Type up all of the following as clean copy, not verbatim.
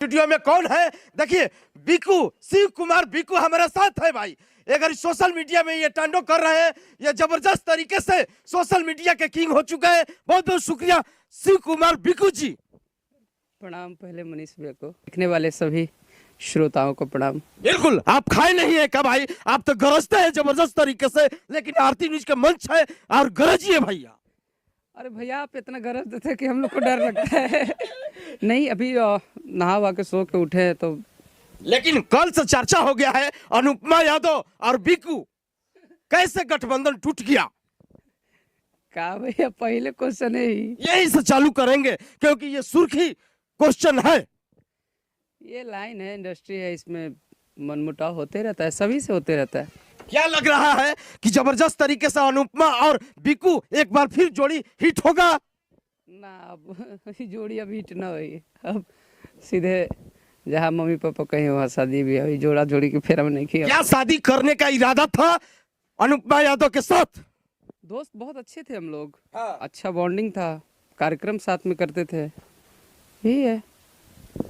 Studio में कौन है? देखिए, बिकू, शिव कुमार बिकू हमारे साथ है भाई। अगर सोशल मीडिया में ये टांडो कर रहे हैं, ये जबरदस्त तरीके से सोशल मीडिया के किंग हो चुका है। बहुत बहुत शुक्रिया शिव कुमार बिकू जी। प्रणाम पहले मनीष भैया को, देखने वाले सभी श्रोताओं को प्रणाम। बिल्कुल, आप खाए नहीं है क्या भाई? आप तो गरजते हैं जबरदस्त तरीके से, लेकिन आरती न्यूज का मंच है और गरजिए भैया। अरे भैया आप इतना गरज देते हैं कि हम लोग को डर लगता है। नहीं, अभी नहा वहा के सो के उठे हैं तो। लेकिन कल से चर्चा हो गया है अनुपमा यादव और बिकू, कैसे गठबंधन टूट गया? का भैया पहले क्वेश्चन है ही यही से चालू करेंगे क्योंकि ये सुर्खी क्वेश्चन है। ये लाइन है, इंडस्ट्री है, इसमें मनमुटाव होते रहता है, सभी से होते रहता है। क्या लग रहा है कि जबरदस्त तरीके से अनुपमा और बिकू एक बार फिर जोड़ी हिट होगा? ना, अब जोड़ी अब हिट ना हुई, अब सीधे जहाँ मम्मी पापा कहीं वहाँ शादी भी है। जोड़ा जोड़ी की फेरा में नहीं किया। क्या शादी करने का इरादा था अनुपमा यादव के साथ? दोस्त बहुत अच्छे थे हम लोग। हाँ। अच्छा बॉन्डिंग था, कार्यक्रम साथ में करते थे, यही है।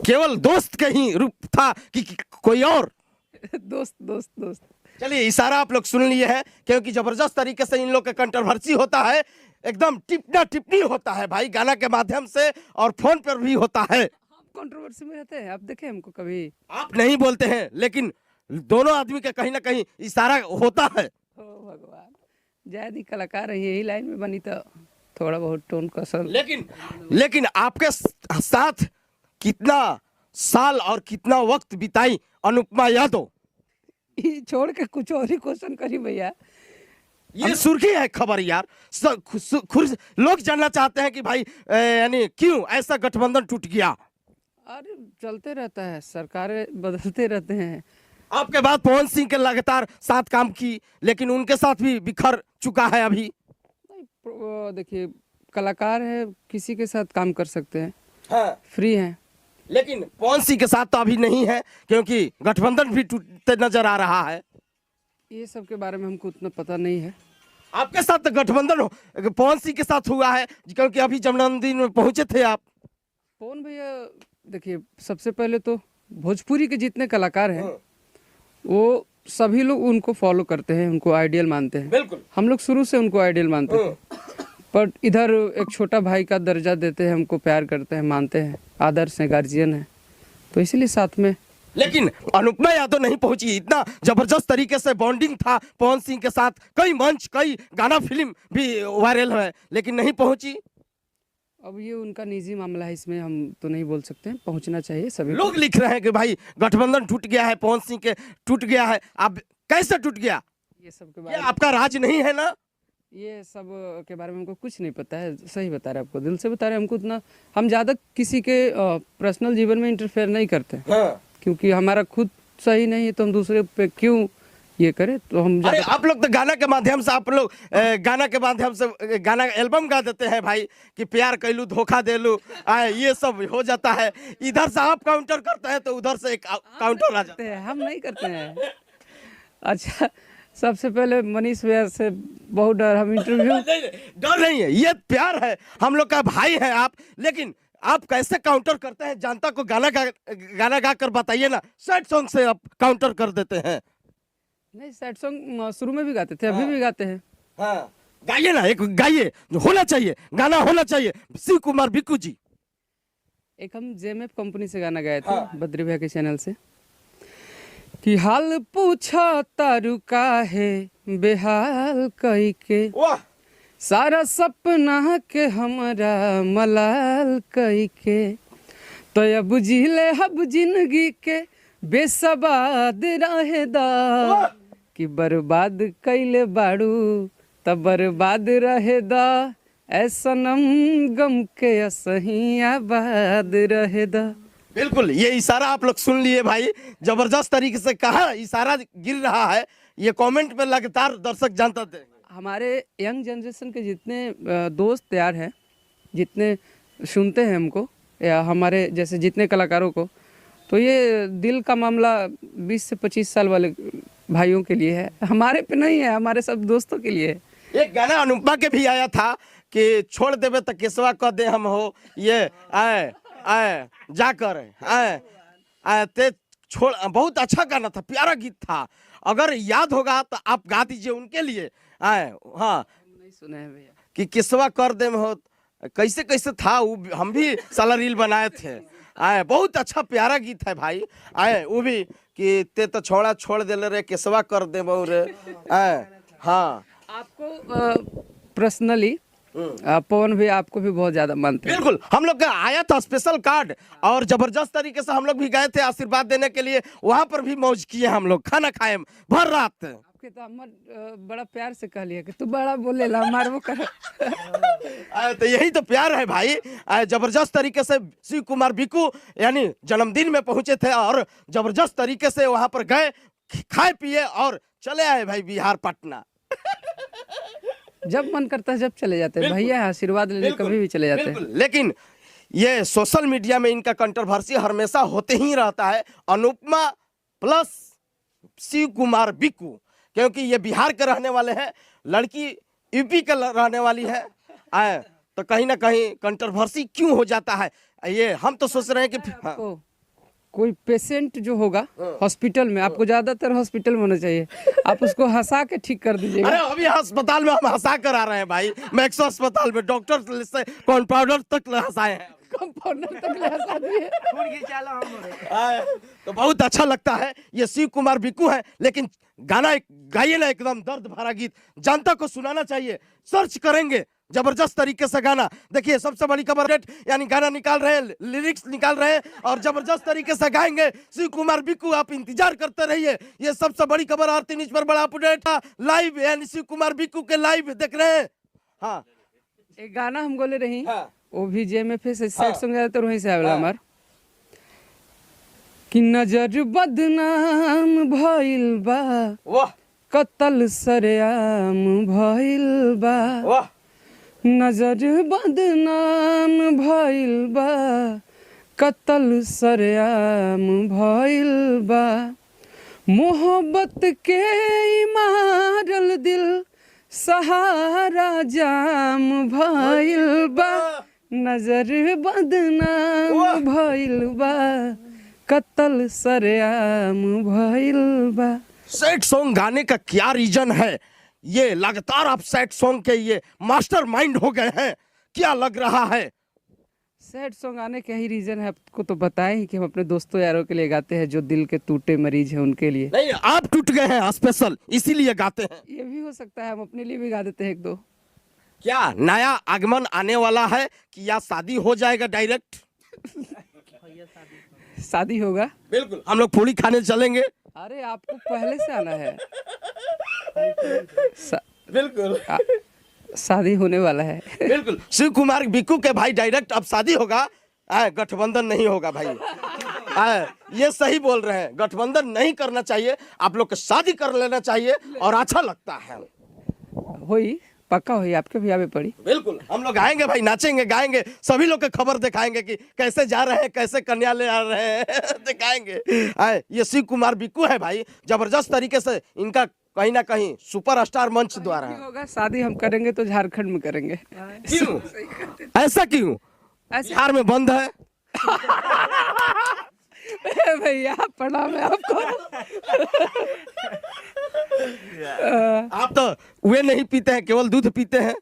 केवल दोस्त का ही रूप था कि कोई और? दोस्त दोस्त दोस्त। चलिए, इशारा आप लोग सुन लिए हैं क्योंकि जबरदस्त तरीके से इन लोग का कंट्रोवर्सी होता है, एकदम टिप्पणी टिप्पणी होता है भाई, गाना के माध्यम से और फोन पर भी होता है। कंट्रोवर्सी में रहते हैं, आप देखे हमको कभी? आप नहीं बोलते हैं, लेकिन दोनों आदमी का कहीं ना कहीं इशारा होता है। ओ भगवान, जैदी कलाकार है, यही लाइन में बनी तो थोड़ा बहुत टोन कसर। लेकिन आपके साथ कितना साल और कितना वक्त बिताई अनुपमा यादव? छोड़ के कुछ और ही क्वेश्चन करी भैया। ये सुर्खी है खबर यार, लोग जानना चाहते हैं कि भाई यानी क्यों ऐसा गठबंधन टूट गया? अरे चलते रहता है, सरकारें बदलते रहते हैं। आपके बाद पवन सिंह के लगातार साथ काम की, लेकिन उनके साथ भी बिखर चुका है अभी। देखिए, कलाकार है, किसी के साथ काम कर सकते हैं। हाँ। फ्री हैं। लेकिन पवन सिंह के साथ तो अभी नहीं है क्योंकि गठबंधन भी टूटते नजर आ रहा है। ये सब के बारे में हमको उतना पता नहीं है। आपके साथ तो गठबंधन पवन सिंह के साथ हुआ है क्योंकि अभी जन्मदिन में पहुंचे थे आप। पवन भैया देखिए, सबसे पहले तो भोजपुरी के जितने कलाकार हैं वो सभी लोग उनको फॉलो करते हैं, उनको आइडियल मानते हैं। बिल्कुल, हम लोग शुरू से उनको आइडियल मानते थे, पर इधर एक छोटा भाई का दर्जा देते हैं, हमको प्यार करते हैं, मानते हैं, आदर्श है, गार्जियन है, तो इसीलिए साथ में। लेकिन अनुपमा यादव नहीं पहुंची। इतना जबरदस्त तरीके से बॉन्डिंग था पवन सिंह के साथ, कई मंच, कई गाना, फिल्म भी वायरल है, लेकिन नहीं पहुंची। अब ये उनका निजी मामला है, इसमें हम तो नहीं बोल सकते हैं। पहुंचना चाहिए सभी। लोग लिख रहे हैं कि भाई गठबंधन टूट गया है, पवन सिंह के टूट गया है। अब कैसे टूट गया? ये सब के ये बारे में, आपका राज नहीं है ना? ये सब के बारे में हमको कुछ नहीं पता है। सही बता रहे हैं आपको, दिल से बता रहे हैं। हमको उतना, हम ज़्यादा किसी के पर्सनल जीवन में इंटरफेयर नहीं करते। हाँ। क्योंकि हमारा खुद सही नहीं है तो हम दूसरे पे क्यों ये करें। तो हम अरे आप लोग तो गाना के माध्यम से, आप लोग गाना के माध्यम से गाना एल्बम गा देते हैं भाई कि प्यार कैलू धोखा देलू, ये सब हो जाता है। इधर से आप काउंटर करते हैं तो उधर से एक काउंटर आ जाता है। हम नहीं करते हैं। अच्छा, सबसे पहले मनीष भैया से बहुत डर, हम इंटरव्यू। डर नहीं है, ये प्यार है, हम लोग का भाई है आप। लेकिन आप कैसे काउंटर करते हैं? जनता को गाना गा कर बताइए ना। सैड सॉन्ग से आप काउंटर कर देते हैं। नहीं, सैड सॉन्ग शुरू में भी गाते थे, अभी भी गाते हैं। हाँ, गाइए ना, एक गाइए, होना चाहिए, गाना होना चाहिए। शिव कुमार बिकू जी, एक हम जेएमएफ कंपनी से गाना गाए थे। हाँ। बद्री भैया के चैनल से कि हाल पूछा तारू का है बेहाल कई के, वाह, सारा सपना के हमारा मलाल कई के, तो अब जिले हब जिंदगी के बेसबाद रहेदा, कि बर्बाद कैले बाड़ू तब बर्बाद रहेदा, ऐसा नम गम के असही आबाद रहेदा। बिल्कुल, ये इशारा आप लोग सुन लिए भाई, जबरदस्त तरीके से कहा इशारा गिर रहा है। ये कमेंट में लगातार दर्शक जानते थे। हमारे यंग जनरेशन के जितने दोस्त यार हैं, जितने सुनते हैं हमको या हमारे जैसे जितने कलाकारों को, तो ये दिल का मामला 20 से 25 साल वाले भाइयों के लिए है, हमारे पे नहीं है, हमारे सब दोस्तों के लिए है। एक गाना अनुपमा के भी आया था कि छोड़ देवे तो केसवा कह दे हम हो, ये आए आए जाकर आए ते छोड़, बहुत अच्छा गाना था, प्यारा गीत था। अगर याद होगा तो आप गा दीजिए उनके लिए। हाँ, नहीं सुने हैं भैया। कि किसवा कर दे हो, कैसे कैसे था वो, हम भी साला रील बनाए थे। बहुत अच्छा प्यारा गीत है भाई। वो भी कि ते तो छोड़ा छोड़ दे रे, किसवा कर दे रे। हाँ, आपको पर्सनली पवन भी आपको भी बहुत ज्यादा मानते हैं। बिल्कुल। हम लोग का आया था स्पेशल कार्ड और जबरदस्त तरीके से हम लोग भी गए थे आशीर्वाद देने के लिए। वहां पर भी मौज किए, हम लोग खाना खाए भर रात। आपके तो अमर बड़ा प्यार से कह लिया कि तू बड़ा बोले ला मार वो कर। तो यही तो प्यार है भाई। जबरदस्त तरीके से शिव कुमार बिकू यानी जन्मदिन में पहुंचे थे और जबरदस्त तरीके से वहां पर गए, खाए पिए और चले आए भाई बिहार पटना। जब मन करता है जब चले जाते हैं भैया, आशीर्वाद लेने कभी भी चले जाते हैं। लेकिन ये सोशल मीडिया में इनका कंट्रोवर्सी हमेशा होते ही रहता है, अनुपमा प्लस शिव कुमार बिकू, क्योंकि ये बिहार के रहने वाले हैं, लड़की यूपी के रहने वाली है। तो कहीं ना कहीं कंट्रोवर्सी क्यों हो जाता है ये हम तो सोच रहे हैं कि आपको कोई पेशेंट जो होगा हॉस्पिटल में, आपको ज्यादातर हॉस्पिटल में होना चाहिए, आप उसको हंसा के ठीक कर दीजिएगा। अरे अभी अस्पताल में हम हंसा कर आ रहे हैं भाई, मैक्सो अस्पताल में डॉक्टर से कंपाउंडर तक हंसाए हैं। कंपाउंडर तक ले हंसा दिए। तो बहुत अच्छा लगता है। ये शिव कुमार बिकू है, लेकिन गाना गाइए ना एकदम दर्द भरा गीत, जनता को सुनाना चाहिए। सर्च करेंगे जबरदस्त तरीके से गाना। देखिए सबसे बड़ी खबर, यानी गाना निकाल रहे हैं, लिरिक्स निकाल रहे हैं और जबरदस्त तरीके से गाएंगे शिव कुमार बिकू। आप इंतजार करते रहिए, ये सबसे बड़ी खबर। आरती न्यूज पर बड़ा अपडेट था लाइव, यानी शिव कुमार बिकू के लाइव देख रहे हैं। हाँ, एक गाना हम बोले रही, हाँ, वो भी जेएमएफ से सेट सॉन्ग ज्यादातर वहीं से आवेला हमार, कि नजर बदनाम भइल बा, वाह कत्ल सरेआम भइल बा, वाह, नजर बदनाम भइल बा, कत्ल सरेआम भइल बा, मोहब्बत के मारल दिल सहारा जाम भइल बा, नजर बदनाम भइल बा, कत्ल सरेआम भइल बा। सैड सॉन्ग गाने का क्या रीजन है? ये लगातार आप सैड सॉन्ग के ये मास्टरमाइंड हो गए हैं, क्या लग रहा है? सैड सॉन्ग आने का ही रीजन है, आपको तो बताया ही कि हम अपने दोस्तों यारों के लिए गाते हैं, जो दिल के टूटे मरीज हैं उनके लिए। नहीं, आप टूट गए हैं स्पेशल, इसीलिए गाते हैं। ये भी हो सकता है, हम अपने लिए भी गा देते हैं एक दो। क्या नया आगमन आने वाला है कि या शादी हो जाएगा डायरेक्ट? शादी होगा, बिल्कुल, हम लोग पूरी खाने चलेंगे। अरे आपको पहले से आना है। बिल्कुल, शादी होने वाला है। बिल्कुल। शिव कुमार बिकू के भाई डायरेक्ट अब शादी होगा, गठबंधन नहीं होगा भाई। ये सही बोल रहे हैं, गठबंधन नहीं करना चाहिए, आप लोग को शादी कर लेना चाहिए और अच्छा लगता है। होई पक्का हुई, आपके भी आवे पड़ी। बिल्कुल, हम लोग आएंगे भाई, नाचेंगे गाएंगे, सभी लोग को खबर दिखाएंगे कि कैसे जा रहे हैं, कैसे कन्या ले आ रहे हैं। दिखाएंगे। ये शिव कुमार बिकू है भाई, जबरदस्त तरीके से इनका कहीं ना कहीं सुपरस्टार मंच द्वारा होगा शादी, हम करेंगे तो झारखंड में करेंगे। क्यों ऐसा क्यों? बिहार में बंद है। भैया प्रणाम है आपको। आप तो वे नहीं पीते हैं, केवल दूध पीते हैं।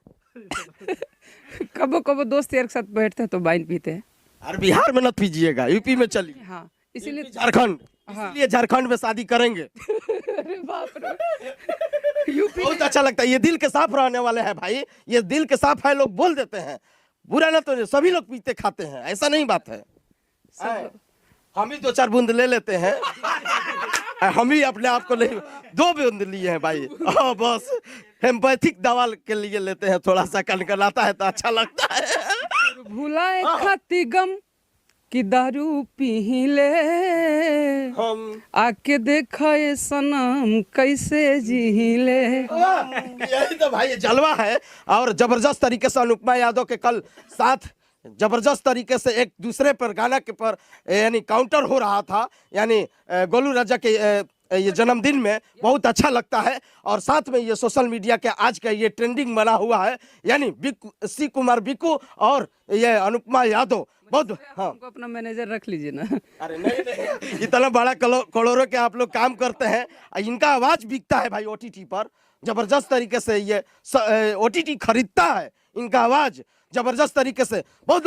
कबो कबो दोस्त यार के साथ बैठते हैं तो वाइन पीते हैं। और बिहार में मत पीजिएगा, यूपी में चलिए। हाँ, इसीलिए झारखंड, इसलिए झारखंड में शादी करेंगे। अरे बाप रे, यूपी बहुत अच्छा लगता है। ये दिल के साफ रहने वाले हैं भाई, ये दिल के साफ है, लोग बोल देते हैं, बुरा ना तो सभी लोग पीते खाते हैं, ऐसा नहीं बात है। हम ही 2-4 बूंद ले लेते हैं। हम ही अपने आप को नहीं, 2 बूंद लिए हैं भाई, बस हेम्पैथिक दवा के लिए लेते हैं, थोड़ा सा कनकनाता है तो अच्छा लगता है। भुलाए खाती गम कि दारू पी ले, हम आके देखा ये सनम कैसे जी ले। यही तो भाई जलवा है। और जबरदस्त तरीके से अनुपमा यादव के कल साथ जबरदस्त तरीके से एक दूसरे पर गाना के पर यानी काउंटर हो रहा था, यानी गोलू राजा के ये जन्मदिन में बहुत अच्छा लगता है। और साथ में ये सोशल मीडिया के आज का ये ट्रेंडिंग बना हुआ है, यानी सी कुमार बिक्कू और ये अनुपमा यादव बहुत। हाँ, हमको अपना मैनेजर रख लीजिए ना। अरे नहीं, इतना बड़ा करोड़ों के आप लोग काम करते हैं, इनका आवाज बिकता है भाई ओटीटी पर जबरदस्त तरीके से। ये ओटीटी खरीदता है इनका आवाज जबरदस्त तरीके से। बहुत